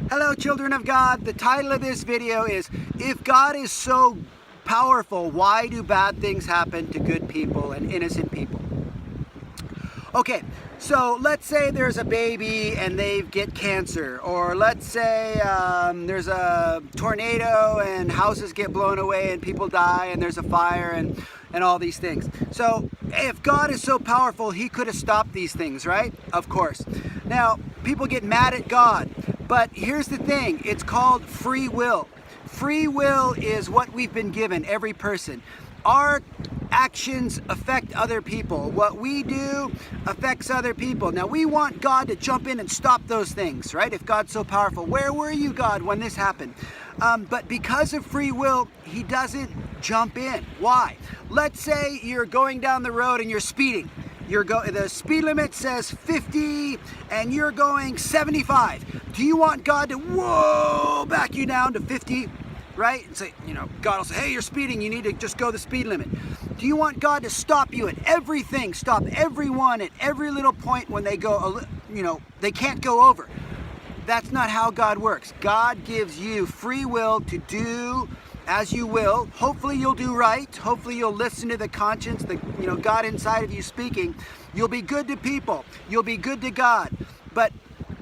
Hello, children of God. The title of this video is, if God is so powerful, why do bad things happen to good people and innocent people? Okay, so let's say there's a baby and they get cancer, or let's say there's a tornado and houses get blown away and people die and there's a fire and all these things. So if God is so powerful, he could have stopped these things, right? Of course. Now, people get mad at God, but here's the thing, it's called free will. Free will is what we've been given, every person. Our actions affect other people. What we do affects other people. Now, we want God to jump in and stop those things, right? If God's so powerful. Where were you, God, when this happened? But because of free will, he doesn't jump in. Why? Let's say you're going down the road and you're speeding. The speed limit says 50 and you're going 75. Do you want God to, back you down to 50? Right? And say, God will say, hey, you're speeding, you need to just go the speed limit. Do you want God to stop you at everything, stop everyone at every little point when they go, they can't go over? That's not how God works. God gives you free will to do as you will. Hopefully you'll do right. Hopefully you'll listen to the conscience, God inside of you speaking. You'll be good to people. You'll be good to God. But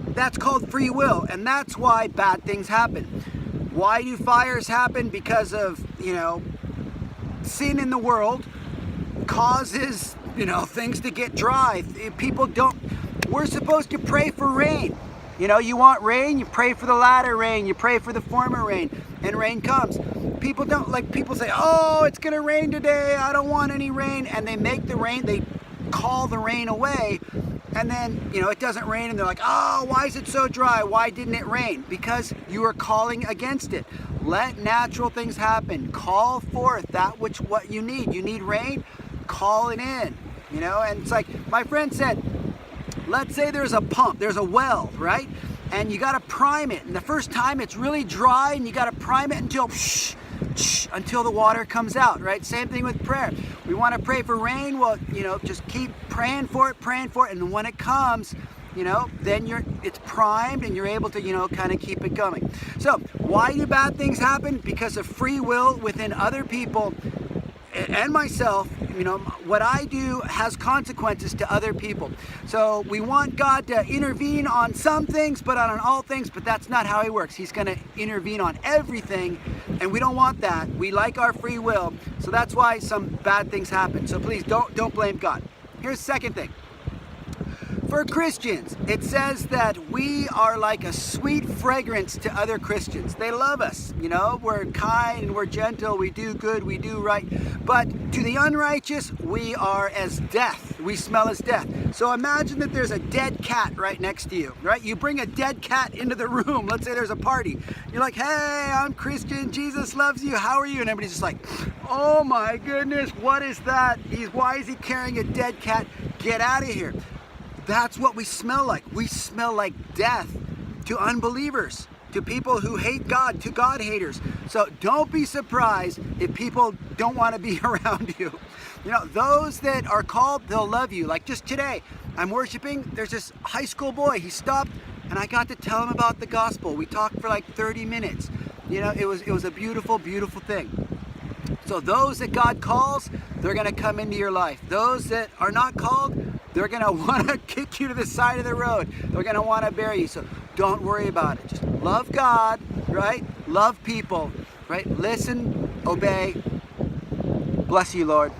that's called free will, and that's why bad things happen. Why do fires happen? Because of, sin in the world causes, things to get dry. People don't, we're supposed to pray for rain. You want rain, you pray for the latter rain, you pray for the former rain, and rain comes. People don't, people say, oh, it's gonna rain today, I don't want any rain, and they make the rain, they call the rain away, and then, it doesn't rain, and they're like, oh, why is it so dry? Why didn't it rain? Because you are calling against it. Let natural things happen. Call forth that what you need. You need rain, call it in, and it's like my friend said, let's say there's a pump, there's a well, right? And you gotta prime it. And the first time it's really dry and you gotta prime it until the water comes out, right? Same thing with prayer. We wanna pray for rain, well, just keep praying for it, and when it comes, then it's primed and you're able to, kind of keep it going. So why do bad things happen? Because of free will within other people and myself. What I do has consequences to other people. So we want God to intervene on some things, but not on all things, but that's not how he works. He's going to intervene on everything, and we don't want that. We like our free will, so that's why some bad things happen. So please don't blame God. Here's the second thing. For Christians, it says that we are like a sweet fragrance to other Christians. They love us, we're kind and we're gentle, we do good, we do right. But to the unrighteous, we are as death. We smell as death. So imagine that there's a dead cat right next to you, right? You bring a dead cat into the room. Let's say there's a party. You're like, hey, I'm Christian, Jesus loves you, how are you? And everybody's just like, oh my goodness, what is that? Why is he carrying a dead cat? Get out of here. That's what we smell like. We smell like death to unbelievers, to people who hate God, to God haters. So don't be surprised if people don't want to be around you. Those that are called, they'll love you. Like just today, I'm worshiping, there's this high school boy, he stopped and I got to tell him about the gospel. We talked for like 30 minutes. It was a beautiful, beautiful thing. So those that God calls, they're gonna come into your life. Those that are not called, they're gonna wanna kick you to the side of the road. They're gonna wanna bury you. So don't worry about it. Just love God, right? Love people, right? Listen, obey. Bless you, Lord.